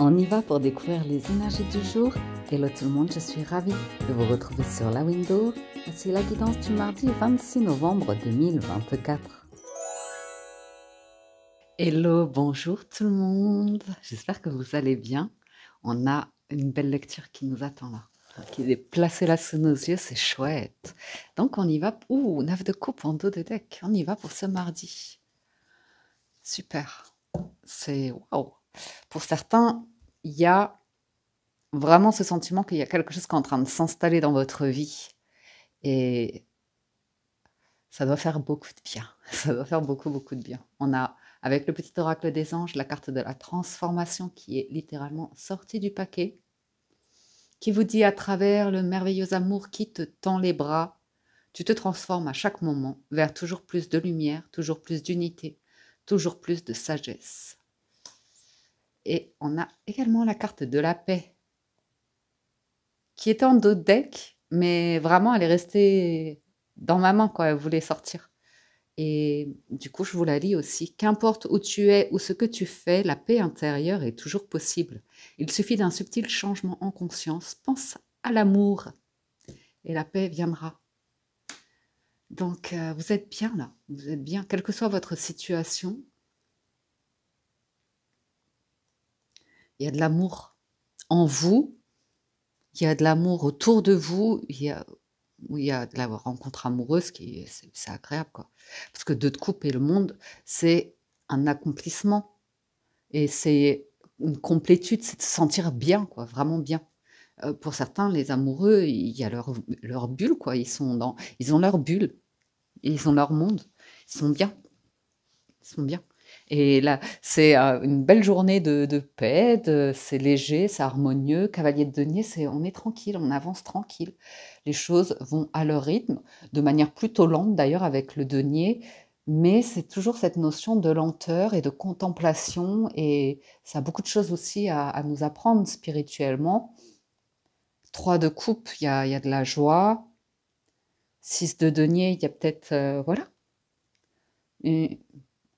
On y va pour découvrir les énergies du jour. Hello tout le monde, je suis ravie de vous retrouver sur la window. Voici la guidance du mardi 26 novembre 2024. Hello, bonjour tout le monde. J'espère que vous allez bien. On a une belle lecture qui nous attend là, qui est placée là sous nos yeux, c'est chouette. Donc on y va. Ouh, 9 de coupe en dos de deck. On y va pour ce mardi. Super. C'est waouh. Pour certains, il y a vraiment ce sentiment qu'il y a quelque chose qui est en train de s'installer dans votre vie. Et ça doit faire beaucoup de bien. Ça doit faire beaucoup, beaucoup de bien. On a, avec le petit oracle des anges, la carte de la transformation qui est littéralement sortie du paquet, qui vous dit à travers le merveilleux amour qui te tend les bras, tu te transformes à chaque moment vers toujours plus de lumière, toujours plus d'unité, toujours plus de sagesse. Et on a également la carte de la paix, qui était en dos de deck, mais vraiment elle est restée dans ma main quand elle voulait sortir. Et du coup, je vous la lis aussi. Qu'importe où tu es ou ce que tu fais, la paix intérieure est toujours possible. Il suffit d'un subtil changement en conscience. Pense à l'amour et la paix viendra. Donc, vous êtes bien là. Vous êtes bien, quelle que soit votre situation. Il y a de l'amour en vous. Il y a de l'amour autour de vous. Il y a de la rencontre amoureuse c'est agréable, quoi. Parce que 2 de coupe et le monde, c'est un accomplissement. Et c'est une complétude, c'est de se sentir bien, quoi, vraiment bien. Pour certains, les amoureux, il y a leur bulle, quoi. Ils ont leur bulle, ils ont leur monde. Ils sont bien, ils sont bien. Et là, c'est une belle journée de paix, c'est léger, c'est harmonieux. Cavalier de denier, on est tranquille, on avance tranquille. Les choses vont à leur rythme, de manière plutôt lente d'ailleurs avec le denier, mais c'est toujours cette notion de lenteur et de contemplation, et ça a beaucoup de choses aussi à nous apprendre spirituellement. 3 de coupe, il y a de la joie. 6 de denier, il y a peut-être, voilà,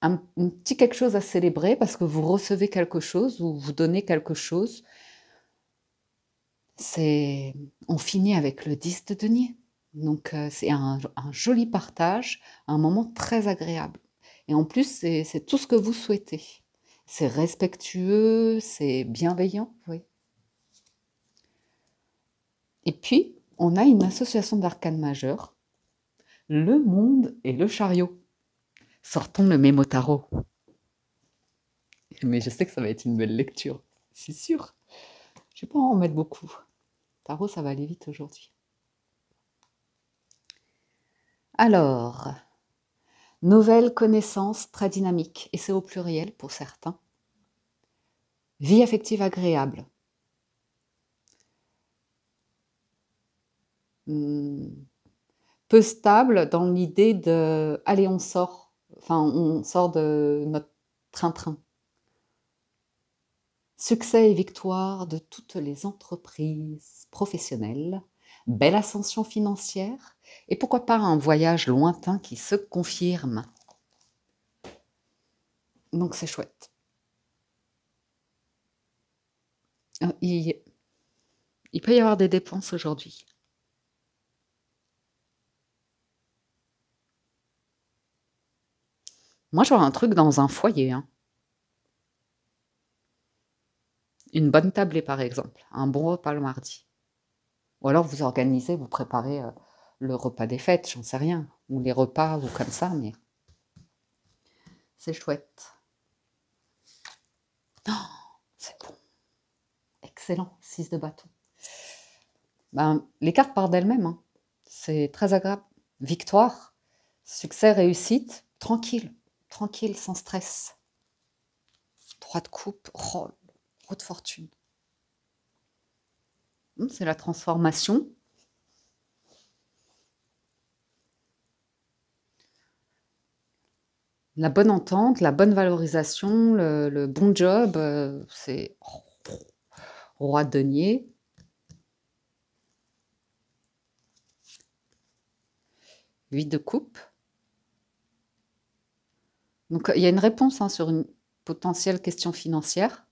un petit quelque chose à célébrer parce que vous recevez quelque chose ou vous donnez quelque chose. On finit avec le 10 de denier. Donc, c'est un joli partage, un moment très agréable. Et en plus, c'est tout ce que vous souhaitez. C'est respectueux, c'est bienveillant, oui. Et puis, on a une association d'arcanes majeures, le monde et le chariot. Sortons le mémo tarot. Mais je sais que ça va être une belle lecture, c'est sûr. Je ne vais pas en mettre beaucoup. Tarot, ça va aller vite aujourd'hui. Alors, nouvelle connaissance très dynamique, et c'est au pluriel pour certains. Vie affective agréable. Peu stable dans l'idée de « allez, on sort ». Enfin, on sort de notre train-train. Succès et victoire de toutes les entreprises professionnelles, belle ascension financière et pourquoi pas un voyage lointain qui se confirme. Donc c'est chouette. Il peut y avoir des dépenses aujourd'hui. Moi, j'aurais un truc dans un foyer, hein. Une bonne tablée, par exemple. Un bon repas le mardi. Ou alors vous organisez, vous préparez le repas des fêtes, j'en sais rien. Ou les repas, ou comme ça, mais c'est chouette. Oh, c'est bon. Excellent, 6 de bâton. Ben, les cartes partent d'elles-mêmes, hein. C'est très agréable. Victoire, succès, réussite, tranquille, tranquille, sans stress. 3 de coupe, oh, roue de fortune. C'est la transformation. La bonne entente, la bonne valorisation, le bon job, c'est roi de denier. Huit de coupe. Donc, il y a une réponse, hein, sur une potentielle question financière.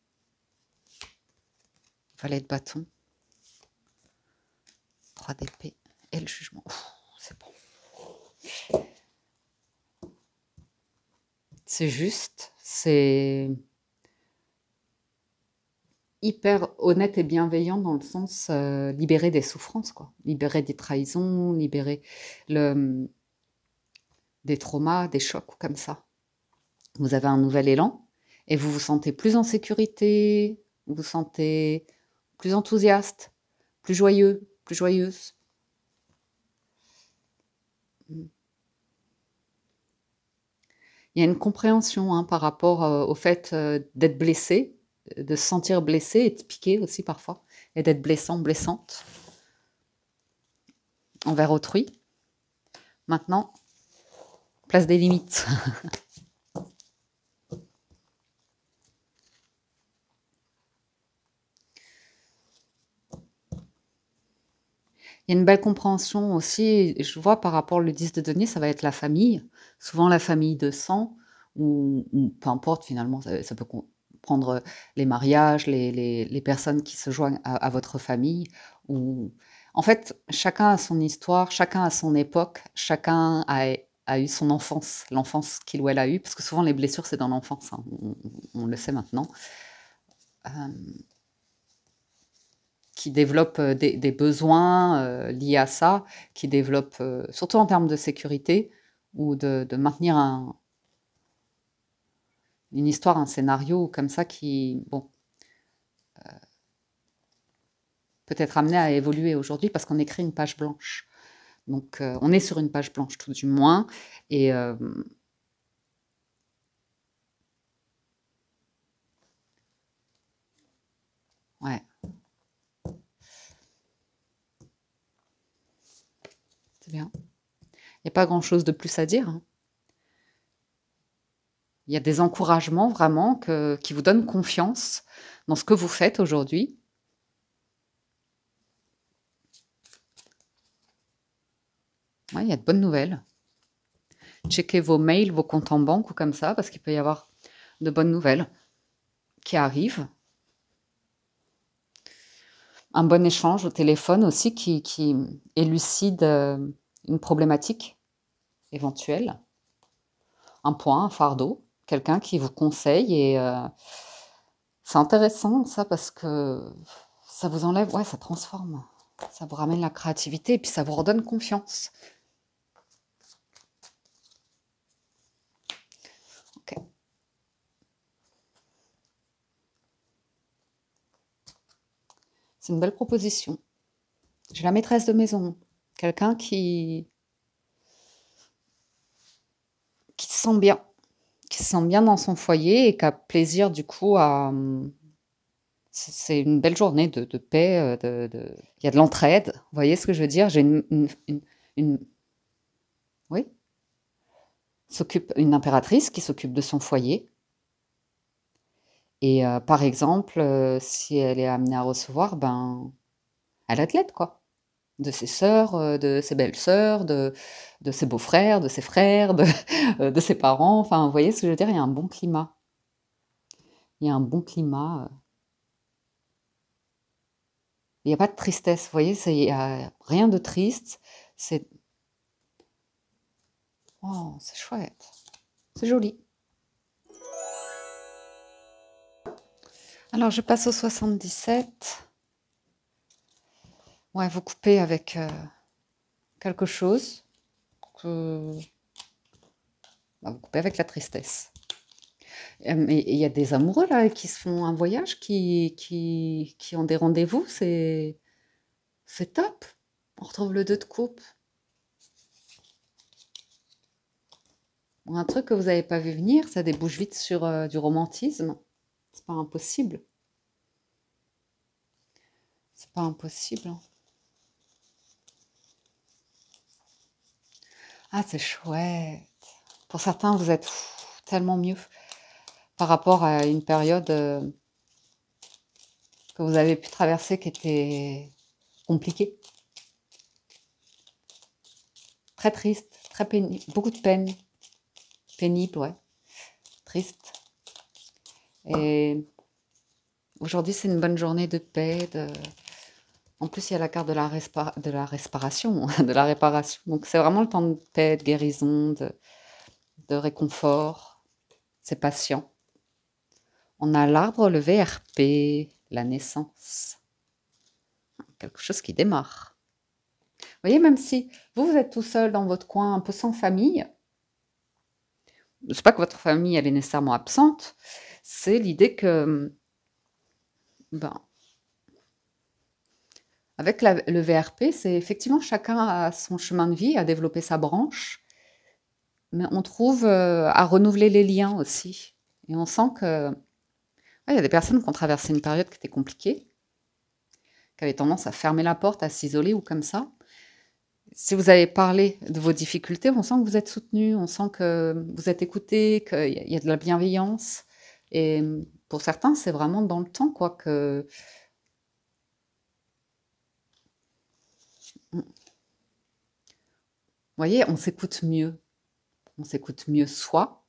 Valet de bâton. 3 d'épée. Et le jugement. C'est bon. C'est juste. C'est hyper honnête et bienveillant dans le sens libérer des souffrances, quoi. Libérer des trahisons, libérer des traumas, des chocs comme ça. Vous avez un nouvel élan et vous vous sentez plus en sécurité, vous vous sentez plus enthousiaste, plus joyeux, plus joyeuse. Il y a une compréhension hein, par rapport au fait d'être blessé, de se sentir blessé et de piquer aussi parfois, et d'être blessant, blessante envers autrui. Maintenant, place des limites. Il y a une belle compréhension aussi, je vois par rapport au 10 de denier, ça va être la famille, souvent la famille de sang, ou peu importe finalement, ça peut prendre les mariages, les personnes qui se joignent à votre famille. Ou... En fait, chacun a son histoire, chacun a son époque, chacun a eu son enfance, l'enfance qu'il ou elle a eue, parce que souvent les blessures c'est dans l'enfance, hein, on le sait maintenant. Qui développent des besoins liés à ça, qui développent, surtout en termes de sécurité, ou de maintenir une histoire, un scénario comme ça qui, bon, peut être amené à évoluer aujourd'hui parce qu'on écrit une page blanche. Donc, on est sur une page blanche, tout du moins, et ouais. C'est bien. Il n'y a pas grand-chose de plus à dire, hein. Il y a des encouragements vraiment qui vous donnent confiance dans ce que vous faites aujourd'hui. Ouais, il y a de bonnes nouvelles. Checkez vos mails, vos comptes en banque ou comme ça, parce qu'il peut y avoir de bonnes nouvelles qui arrivent. Un bon échange au téléphone aussi qui élucide une problématique éventuelle. Un point, un fardeau, quelqu'un qui vous conseille et c'est intéressant ça parce que ça vous enlève, ouais, ça transforme, ça vous ramène la créativité et puis ça vous redonne confiance. Ok. C'est une belle proposition. J'ai la maîtresse de maison, quelqu'un qui se sent bien dans son foyer et qui a plaisir du coup à... C'est une belle journée de paix, il y a de l'entraide, vous voyez ce que je veux dire? J'ai une... Oui, une impératrice qui s'occupe de son foyer. Et par exemple, si elle est amenée à recevoir, ben, elle a de l'aide, quoi. De ses sœurs, de ses belles-sœurs, de ses beaux-frères, de ses frères, de ses parents. Enfin, vous voyez ce que je veux dire? Il y a un bon climat. Il y a un bon climat. Il n'y a pas de tristesse, vous voyez? Il n'y a rien de triste. C'est... Oh, c'est chouette. C'est joli. Alors, je passe au 77. Ouais, vous coupez avec quelque chose. Vous coupez avec la tristesse. Et il y a des amoureux là qui se font un voyage, qui ont des rendez-vous. C'est top. On retrouve le 2 de coupe. Un truc que vous n'avez pas vu venir, ça débouche vite sur du romantisme. C'est pas impossible. C'est pas impossible. Ah, c'est chouette. Pour certains, vous êtes tellement mieux par rapport à une période que vous avez pu traverser qui était compliquée. Très triste, très pénible, beaucoup de peine. Pénible, ouais. Triste. Et Aujourd'hui, c'est une bonne journée de paix. En plus, il y a la carte de la, respiration, de la réparation. Donc, c'est vraiment le temps de paix, de guérison, de réconfort. C'est patient. On a l'arbre, le VRP, la naissance. Quelque chose qui démarre. Vous voyez, même si vous êtes tout seul dans votre coin, un peu sans famille, c'est pas que votre famille, elle est nécessairement absente, c'est l'idée que, ben, avec le VRP, c'est effectivement chacun a son chemin de vie, à développer sa branche, mais on trouve à renouveler les liens aussi. Et on sent que il y a des personnes qui ont traversé une période qui était compliquée, qui avaient tendance à fermer la porte, à s'isoler ou comme ça. Si vous avez parlé de vos difficultés, on sent que vous êtes soutenu, on sent que vous êtes écouté, qu'il y a de la bienveillance. Et pour certains, c'est vraiment dans le temps, quoi, que... Vous voyez, on s'écoute mieux. On s'écoute mieux soi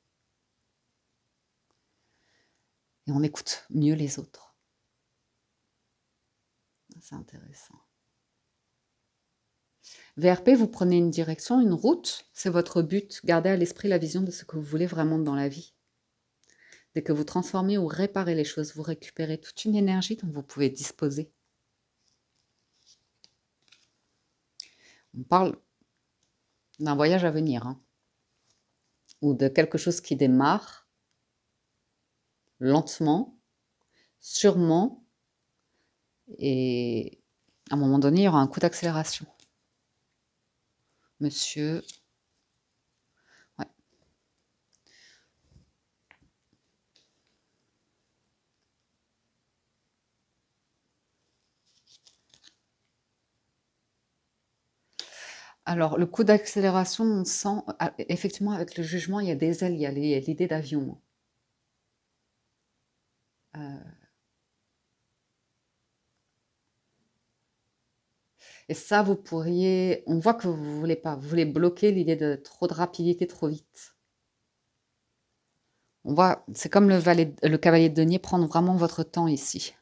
et on écoute mieux les autres. C'est intéressant. VRP, vous prenez une direction, une route, c'est votre but. Gardez à l'esprit la vision de ce que vous voulez vraiment dans la vie. Dès que vous transformez ou réparez les choses, vous récupérez toute une énergie dont vous pouvez disposer. On parle d'un voyage à venir, hein, ou de quelque chose qui démarre lentement, sûrement, et à un moment donné, il y aura un coup d'accélération. Monsieur... Ouais. Alors, le coup d'accélération, on sent, effectivement, avec le jugement, il y a des ailes, il y a l'idée d'avion. Et ça, vous pourriez... On voit que vous voulez pas. Vous voulez bloquer l'idée de trop de rapidité, trop vite. On voit, c'est comme le cavalier de denier, prendre vraiment votre temps ici.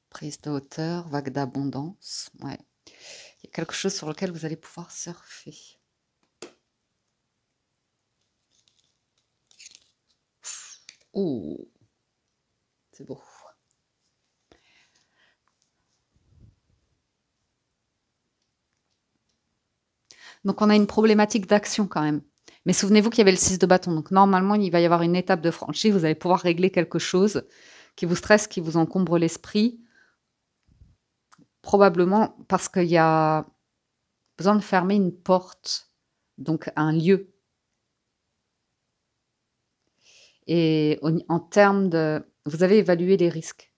Prise de hauteur, vague d'abondance. Ouais. Il y a quelque chose sur lequel vous allez pouvoir surfer. Ouh, c'est beau. Donc on a une problématique d'action quand même. Mais souvenez-vous qu'il y avait le 6 de bâton. Donc normalement, il va y avoir une étape de franchie. Vous allez pouvoir régler quelque chose qui vous stresse, qui vous encombre l'esprit. Probablement parce qu'il y a besoin de fermer une porte, donc un lieu. Et en termes de... Vous avez évalué les risques.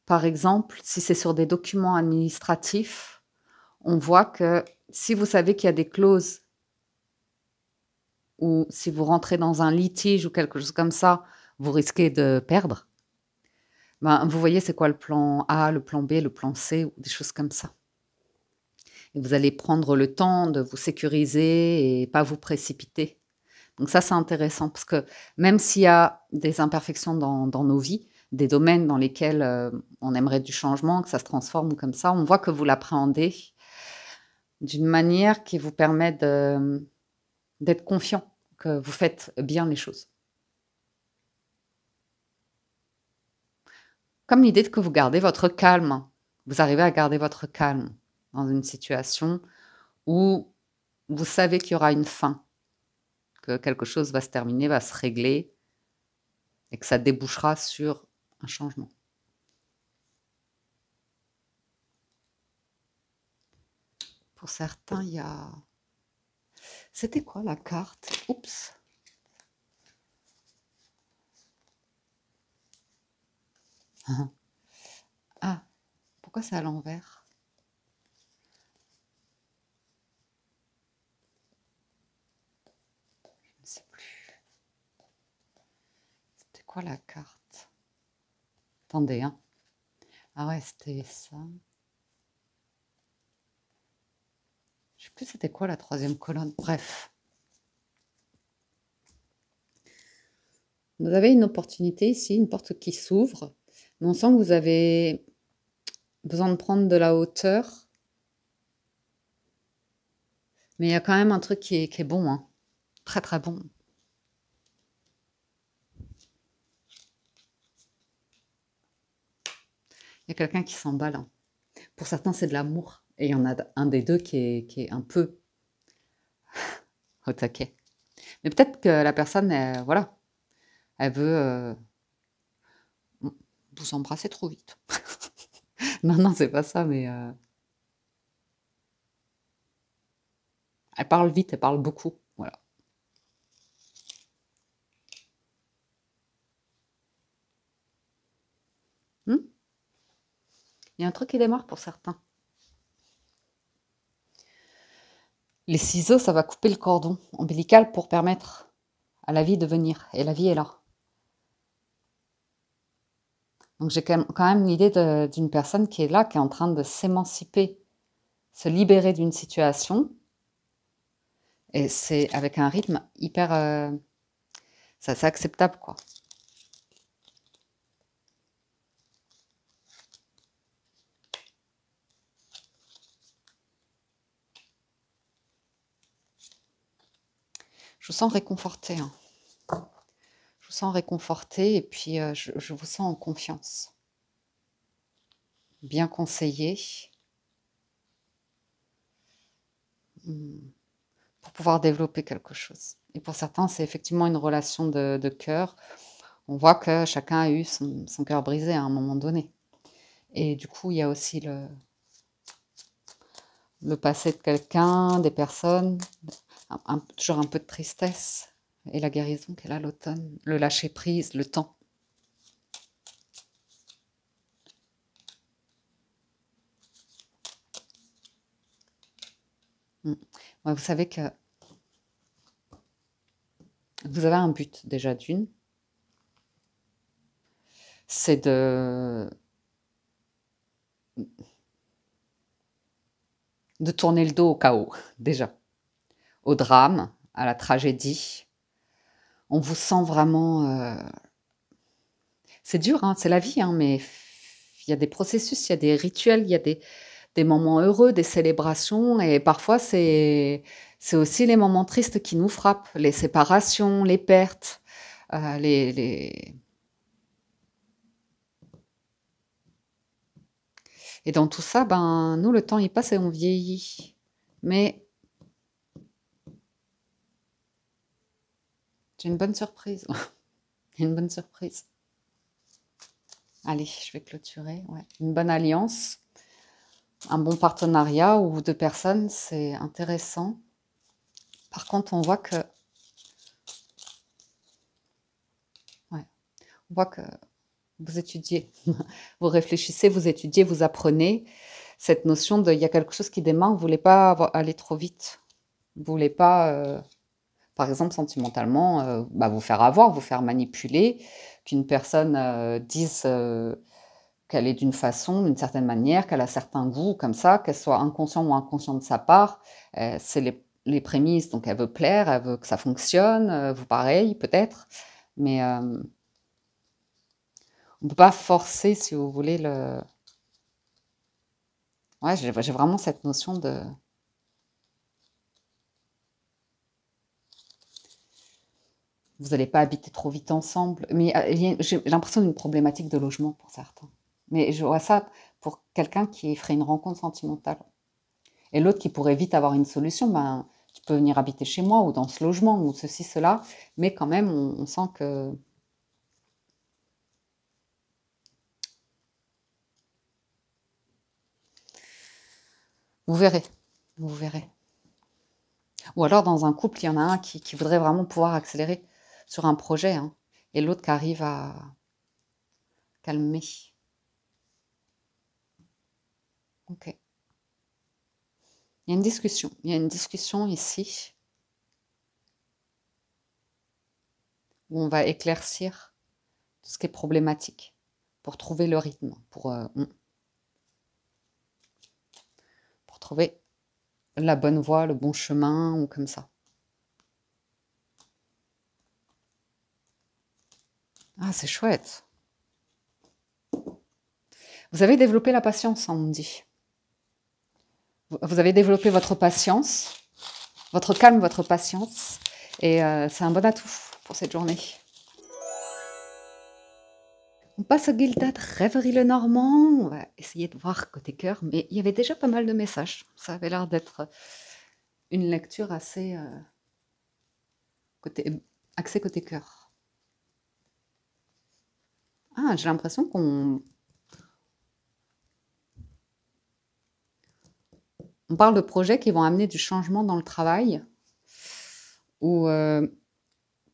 Par exemple, si c'est sur des documents administratifs, on voit que si vous savez qu'il y a des clauses ou si vous rentrez dans un litige ou quelque chose comme ça, vous risquez de perdre. Ben, vous voyez c'est quoi le plan A, le plan B, le plan C, ou des choses comme ça. Et vous allez prendre le temps de vous sécuriser et pas vous précipiter. Donc ça, c'est intéressant parce que même s'il y a des imperfections dans nos vies, des domaines dans lesquels on aimerait du changement, que ça se transforme comme ça, on voit que vous l'appréhendez d'une manière qui vous permet d'être confiant que vous faites bien les choses. Comme l'idée que vous gardez votre calme. Vous arrivez à garder votre calme dans une situation où vous savez qu'il y aura une fin, que quelque chose va se terminer, va se régler et que ça débouchera sur un changement. Pour certains, il y a... C'était quoi la carte? Oups. Ah, pourquoi c'est à l'envers? Je ne sais plus. C'était quoi la carte? Attendez, hein. Ah ouais, c'était ça. Je sais plus c'était quoi la troisième colonne. Bref. Vous avez une opportunité ici, une porte qui s'ouvre, mais on sent que vous avez besoin de prendre de la hauteur. Mais il y a quand même un truc qui est bon, hein. Très très bon. Il y a quelqu'un qui s'emballe, hein. Pour certains, c'est de l'amour. Et il y en a un des deux qui est un peu au taquet. Mais peut-être que la personne, voilà, elle veut vous embrasser trop vite. Non, non, c'est pas ça, mais elle parle vite, elle parle beaucoup. Voilà. Hmm. Il y a un truc qui démarre pour certains. Les ciseaux, ça va couper le cordon ombilical pour permettre à la vie de venir. Et la vie est là. Donc j'ai quand même l'idée d'une personne qui est là, qui est en train de s'émanciper, se libérer d'une situation. Et c'est avec un rythme hyper... c'est acceptable, quoi. Je vous sens réconforté, hein. Je vous sens réconforté et puis je vous sens en confiance. Bien conseillé. Pour pouvoir développer quelque chose. Et pour certains, c'est effectivement une relation de cœur. On voit que chacun a eu son cœur brisé à un moment donné. Et du coup, il y a aussi le passé de quelqu'un, des personnes, toujours un peu de tristesse. Et la guérison qu'elle a à l'automne, le lâcher prise, le temps. Ouais, vous savez que vous avez un but déjà d'une, c'est de tourner le dos au chaos, déjà, au drame, à la tragédie. On vous sent vraiment... c'est dur, hein, c'est la vie, hein, mais il y a des processus, il y a des rituels, il y a des moments heureux, des célébrations, et parfois c'est aussi les moments tristes qui nous frappent, les séparations, les pertes, les... Et dans tout ça, ben, nous, le temps, il passe et on vieillit. Mais j'ai une bonne surprise. Une bonne surprise. Allez, je vais clôturer. Ouais. Une bonne alliance, un bon partenariat ou deux personnes, c'est intéressant. Par contre, on voit que... Ouais, on voit que vous étudiez, vous réfléchissez, vous étudiez, vous apprenez cette notion de... Il y a quelque chose qui démarre, vous ne voulez pas aller trop vite. Vous ne voulez pas... par exemple, sentimentalement, bah, vous faire avoir, vous faire manipuler, qu'une personne dise qu'elle est d'une façon, d'une certaine manière, qu'elle a certains goûts comme ça, qu'elle soit inconscient ou inconscient de sa part, c'est les prémices, donc elle veut plaire, elle veut que ça fonctionne, vous pareil peut-être, mais on ne peut pas forcer, si vous voulez, le... Ouais, j'ai vraiment cette notion de... Vous n'allez pas habiter trop vite ensemble. Mais j'ai l'impression d'une problématique de logement pour certains. Mais je vois ça pour quelqu'un qui ferait une rencontre sentimentale. Et l'autre qui pourrait vite avoir une solution, ben, tu peux venir habiter chez moi ou dans ce logement ou ceci, cela. Mais quand même, on sent que... Vous verrez. Vous verrez. Ou alors, dans un couple, il y en a un qui voudrait vraiment pouvoir accélérer sur un projet, hein, et l'autre qui arrive à calmer. Ok. Il y a une discussion. Il y a une discussion ici où on va éclaircir tout ce qui est problématique pour trouver le rythme, pour trouver la bonne voie, le bon chemin, ou comme ça. Ah, c'est chouette. Vous avez développé la patience, on me dit. Vous avez développé votre patience, votre calme, votre patience. Et c'est un bon atout pour cette journée. On passe au Gilded Rêverie le Normand. On va essayer de voir côté cœur, mais il y avait déjà pas mal de messages. Ça avait l'air d'être une lecture assez axée côté cœur. Ah, j'ai l'impression qu'on parle de projets qui vont amener du changement dans le travail, ou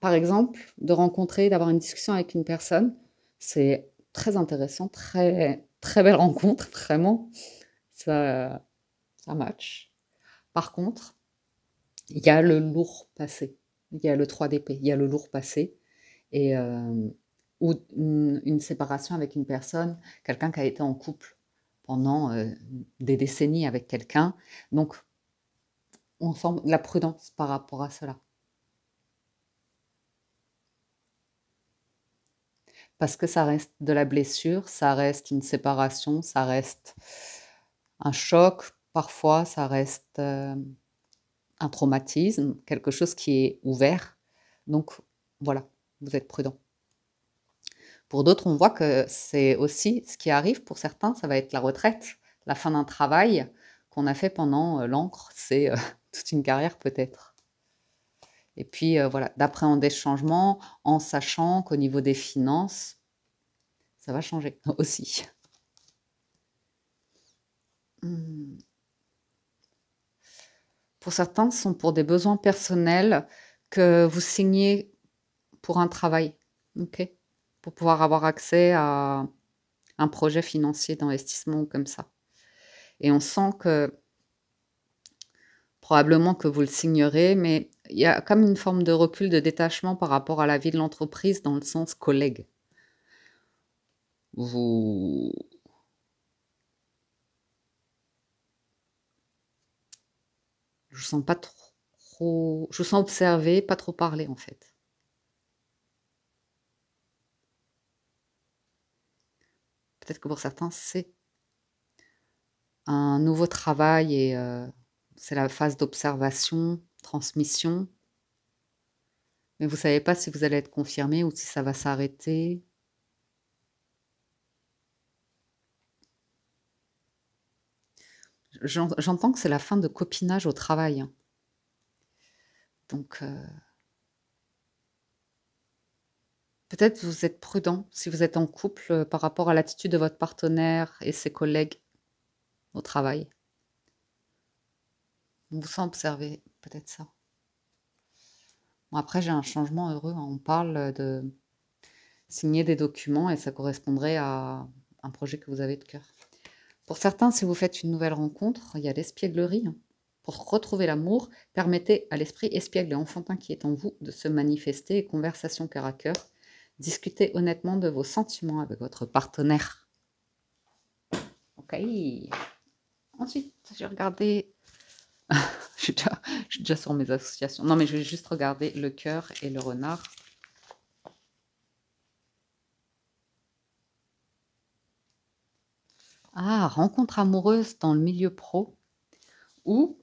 par exemple, de rencontrer, d'avoir une discussion avec une personne. C'est très intéressant, très, très belle rencontre, vraiment. Ça match. Par contre, il y a le lourd passé. Il y a le 3 d'épée, il y a le lourd passé. Et, ou une séparation avec une personne, quelqu'un qui a été en couple pendant des décennies avec quelqu'un. Donc, on sent la prudence par rapport à cela. Parce que ça reste de la blessure, ça reste une séparation, ça reste un choc, parfois ça reste un traumatisme, quelque chose qui est ouvert. Donc voilà, vous êtes prudent. Pour d'autres, on voit que c'est aussi ce qui arrive. Pour certains, ça va être la retraite, la fin d'un travail qu'on a fait pendant l'encre. C'est toute une carrière peut-être. Et puis voilà, d'appréhender ce changement en sachant qu'au niveau des finances, ça va changer aussi. Pour certains, ce sont pour des besoins personnels que vous signez pour un travail, ok, pour pouvoir avoir accès à un projet financier d'investissement comme ça. Et on sent que probablement que vous le signerez, mais il y a comme une forme de recul, de détachement par rapport à la vie de l'entreprise dans le sens collègue. Vous... Je vous sens pas trop... Je vous sens observer, pas trop parler en fait. Peut-être que pour certains, c'est un nouveau travail et c'est la phase d'observation, transmission. Mais vous ne savez pas si vous allez être confirmé ou si ça va s'arrêter. J'entends que c'est la fin de copinage au travail. Donc, peut-être vous êtes prudent si vous êtes en couple par rapport à l'attitude de votre partenaire et ses collègues au travail. On vous sent observer, peut-être ça. Bon, après, j'ai un changement heureux. On parle de signer des documents et ça correspondrait à un projet que vous avez de cœur. Pour certains, si vous faites une nouvelle rencontre, il y a l'espièglerie. Pour retrouver l'amour, permettez à l'esprit espiègle et enfantin qui est en vous de se manifester. Conversation cœur à cœur. Discutez honnêtement de vos sentiments avec votre partenaire. Ok. Ensuite, j'ai regardé... je suis déjà sur mes associations. Non, mais je vais juste regarder le cœur et le renard. Ah, rencontre amoureuse dans le milieu pro, ou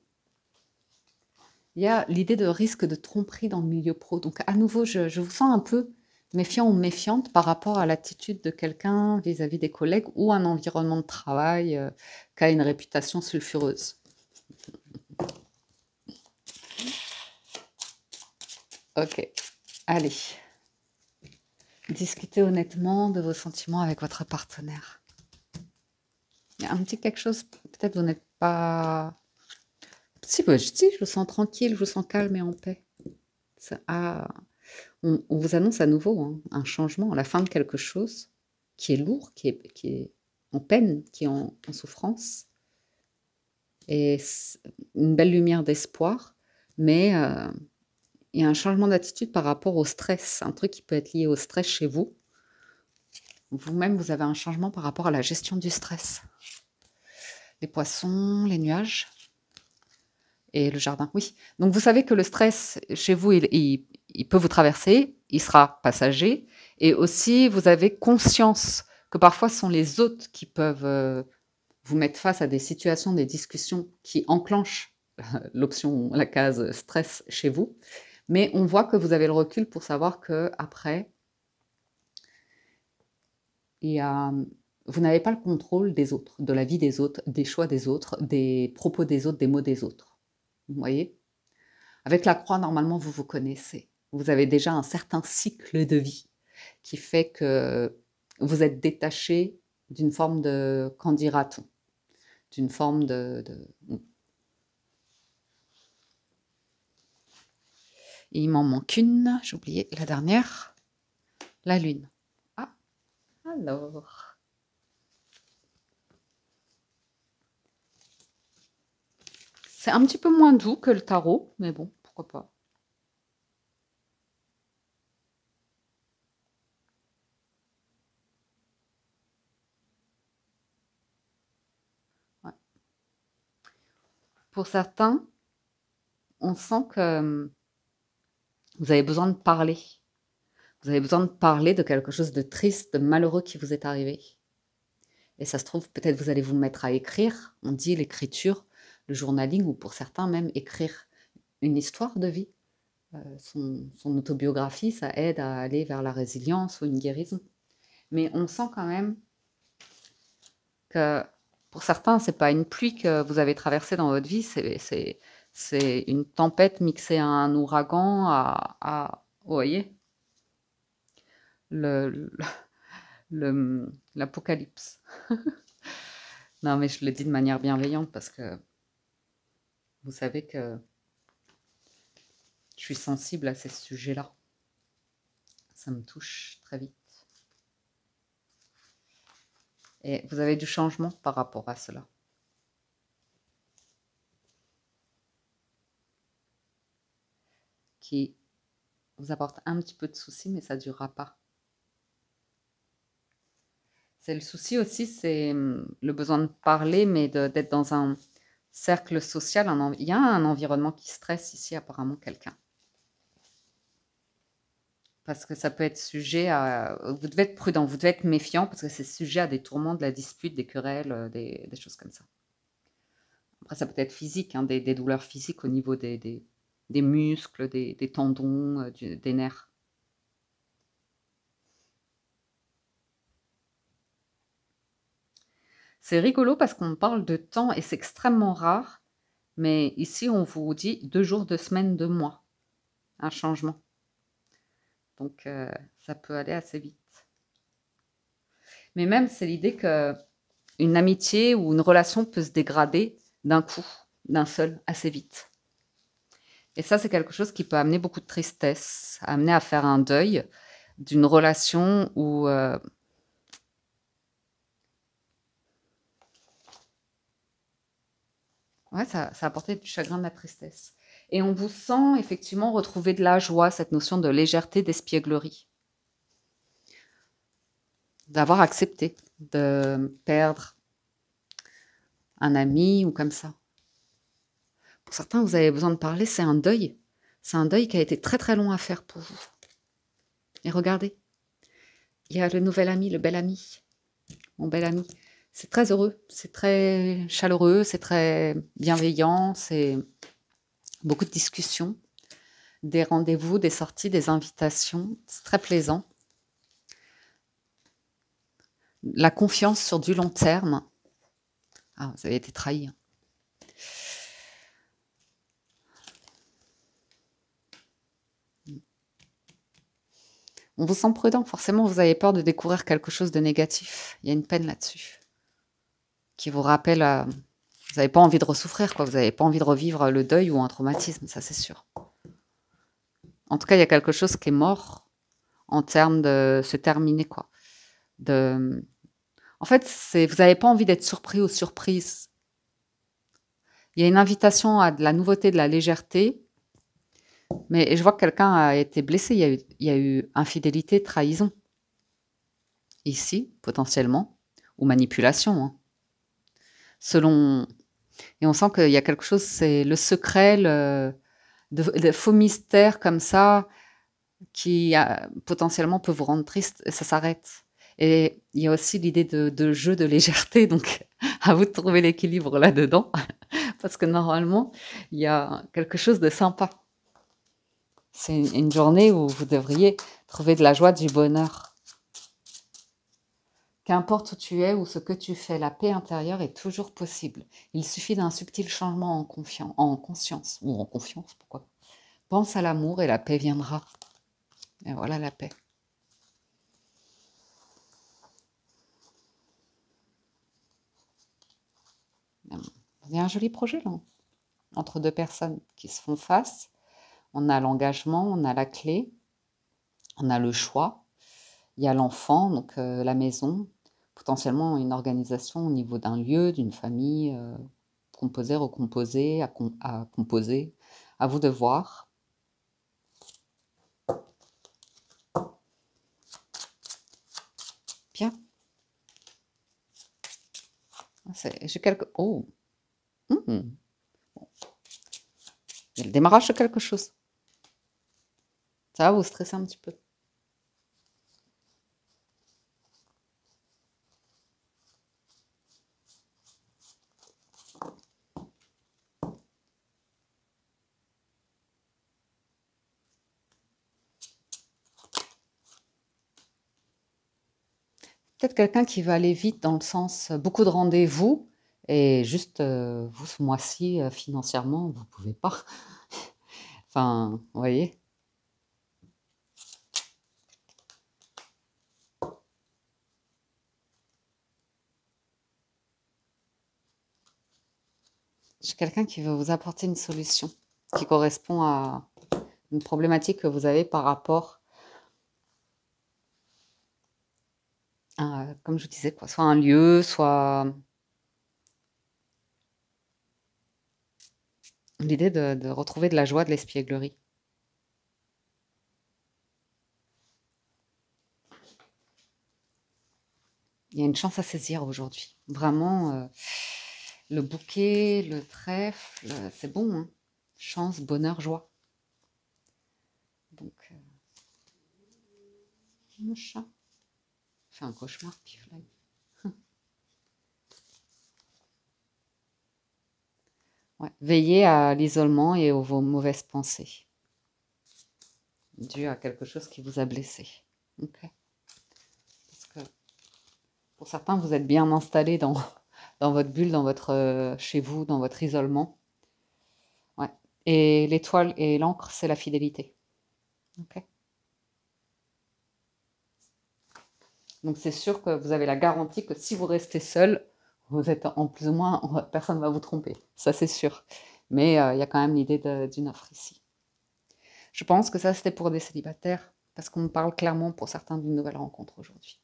il y a l'idée de risque de tromperie dans le milieu pro. Donc, à nouveau, je vous sens un peu méfiant ou méfiante par rapport à l'attitude de quelqu'un vis-à-vis des collègues ou un environnement de travail qui a une réputation sulfureuse. Ok, allez. Discutez honnêtement de vos sentiments avec votre partenaire. Il y a un petit quelque chose, peut-être vous n'êtes pas... Si, bah, je vous sens tranquille, je vous sens calme et en paix. On vous annonce à nouveau un changement, la fin de quelque chose qui est lourd, qui est en peine, qui est en souffrance. Et une belle lumière d'espoir, mais il y a un changement d'attitude par rapport au stress, un truc qui peut être lié au stress chez vous. Vous-même, vous avez un changement par rapport à la gestion du stress. Les poissons, les nuages et le jardin, oui. Donc vous savez que le stress chez vous, il peut vous traverser, il sera passager Et aussi, vous avez conscience que parfois ce sont les autres qui peuvent vous mettre face à des situations, des discussions qui enclenchent l'option, la case stress chez vous. Mais on voit que vous avez le recul pour savoir que après, vous n'avez pas le contrôle des autres, de la vie des autres, des choix des autres, des propos des autres, des mots des autres. Vous voyez? Avec la croix, normalement, vous vous connaissez. Vous avez déjà un certain cycle de vie qui fait que vous êtes détaché d'une forme de, qu'en dira-t-on, d'une forme Il m'en manque une, j'ai oublié la dernière, la lune. Ah, alors. C'est un petit peu moins doux que le tarot, mais bon, pourquoi pas. Ouais. Pour certains, on sent que vous avez besoin de parler. Vous avez besoin de parler de quelque chose de triste, de malheureux qui vous est arrivé. Et ça se trouve, peut-être vous allez vous mettre à écrire. On dit l'écriture, le journaling, ou pour certains même écrire une histoire de vie. Son autobiographie, ça aide à aller vers la résilience ou une guérison. Mais on sent quand même que pour certains, c'est pas une pluie que vous avez traversée dans votre vie, c'est une tempête mixée à un ouragan, vous voyez, l'apocalypse. Non, mais je le dis de manière bienveillante parce que vous savez que je suis sensible à ces sujets-là. Ça me touche très vite. Et vous avez du changement par rapport à cela. Qui vous apporte un petit peu de soucis, mais ça ne durera pas. C'est le souci aussi, c'est le besoin de parler, mais d'être dans un cercle social. Il y a un environnement qui stresse ici, apparemment, quelqu'un. Parce que ça peut être sujet à... Vous devez être prudent, vous devez être méfiant, parce que c'est sujet à des tourments, de la dispute, des querelles, des choses comme ça. Après, ça peut être physique, hein, des douleurs physiques au niveau des muscles, des tendons, des nerfs. C'est rigolo parce qu'on parle de temps et c'est extrêmement rare, mais ici on vous dit 2 jours, 2 semaines, 2 mois, un changement. Donc ça peut aller assez vite. Mais même c'est l'idée qu'une amitié ou une relation peut se dégrader d'un coup, d'un seul, assez vite. Et ça c'est quelque chose qui peut amener beaucoup de tristesse, amener à faire un deuil d'une relation où... Ouais, ça a apporté du chagrin, de la tristesse. Et on vous sent effectivement retrouver de la joie, cette notion de légèreté, d'espièglerie. D'avoir accepté de perdre un ami ou comme ça. Pour certains, vous avez besoin de parler, c'est un deuil. C'est un deuil qui a été très très long à faire pour vous. Et regardez, il y a le nouvel ami, le bel ami, mon bel ami. C'est très heureux, c'est très chaleureux, c'est très bienveillant, c'est beaucoup de discussions, des rendez-vous, des sorties, des invitations. C'est très plaisant. La confiance sur du long terme. Ah, vous avez été trahi. On vous sent prudent, forcément vous avez peur de découvrir quelque chose de négatif. Il y a une peine là-dessus. Qui vous rappelle, vous n'avez pas envie de ressouffrir, quoi. Vous n'avez pas envie de revivre le deuil ou un traumatisme, ça c'est sûr. En tout cas, il y a quelque chose qui est mort en termes de se terminer, quoi. En fait, vous n'avez pas envie d'être surpris ou surprise. Il y a une invitation à de la nouveauté, de la légèreté, mais je vois que quelqu'un a été blessé. Il y a eu infidélité, trahison. Ici, potentiellement, ou manipulation. Hein. Et on sent qu'il y a quelque chose, c'est le secret, le faux mystère comme ça. qui potentiellement peut vous rendre triste et ça s'arrête. Et il y a aussi l'idée de jeu, de légèreté, donc à vous de trouver l'équilibre là-dedans, parce que normalement, il y a quelque chose de sympa. C'est une journée où vous devriez trouver de la joie, du bonheur. Qu'importe où tu es ou ce que tu fais, la paix intérieure est toujours possible. Il suffit d'un subtil changement en conscience, ou en confiance, pourquoi pas. Pense à l'amour et la paix viendra. Et voilà la paix. Il y a un joli projet là, entre deux personnes qui se font face. On a l'engagement, on a la clé, on a le choix. Il y a l'enfant, donc la maison, potentiellement une organisation au niveau d'un lieu, d'une famille, composer, recomposer, à composer. À vous de voir. Bien. J'ai quelques... Oh. Il y a le démarrage de quelque chose. Ça va vous stresser un petit peu. Peut-être quelqu'un qui va aller vite dans le sens beaucoup de rendez-vous et juste vous ce mois-ci financièrement vous pouvez pas. Enfin, vous voyez. J'ai quelqu'un qui veut vous apporter une solution qui correspond à une problématique que vous avez par rapport à, comme je vous disais, quoi, soit un lieu, soit l'idée de retrouver de la joie, de l'espièglerie. Il y a une chance à saisir aujourd'hui. Vraiment, le bouquet, le trèfle, c'est bon, hein. Chance, bonheur, joie. Donc, le chat fait un cauchemar, Piflaï. Ouais. Veillez à l'isolement et aux vos mauvaises pensées, dues à quelque chose qui vous a blessé. Ok. Parce que pour certains, vous êtes bien installés dans votre bulle, dans votre chez vous, dans votre isolement. Ouais. Et l'étoile et l'encre, c'est la fidélité. Ok. Donc c'est sûr que vous avez la garantie que si vous restez seul, vous êtes en plus ou moins, personne ne va vous tromper. Ça c'est sûr. Mais il y a quand même l'idée d'une offre ici. Je pense que ça c'était pour des célibataires, parce qu'on me parle clairement pour certains d'une nouvelle rencontre aujourd'hui.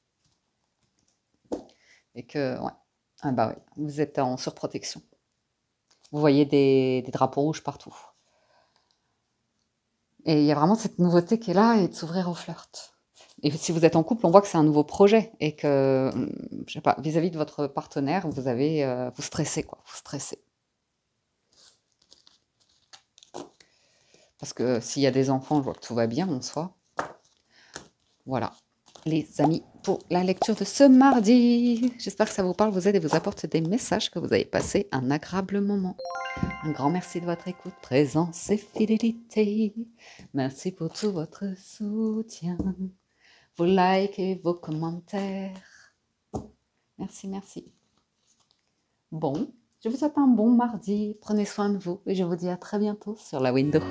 Et que, ouais, ah bah ouais, vous êtes en surprotection. Vous voyez des drapeaux rouges partout. Et il y a vraiment cette nouveauté qui est là et de s'ouvrir au flirt. Et si vous êtes en couple, on voit que c'est un nouveau projet et que, je sais pas, vis-à-vis de votre partenaire, vous avez, vous stressez quoi, vous stressez. Parce que s'il y a des enfants, je vois que tout va bien en soi. Voilà, les amis, pour la lecture de ce mardi. J'espère que ça vous parle, vous aide et vous apporte des messages, que vous avez passé un agréable moment. Un grand merci de votre écoute, présence et fidélité. Merci pour tout votre soutien, vos likes et vos commentaires. Merci, merci. Bon, je vous souhaite un bon mardi. Prenez soin de vous et je vous dis à très bientôt sur la window.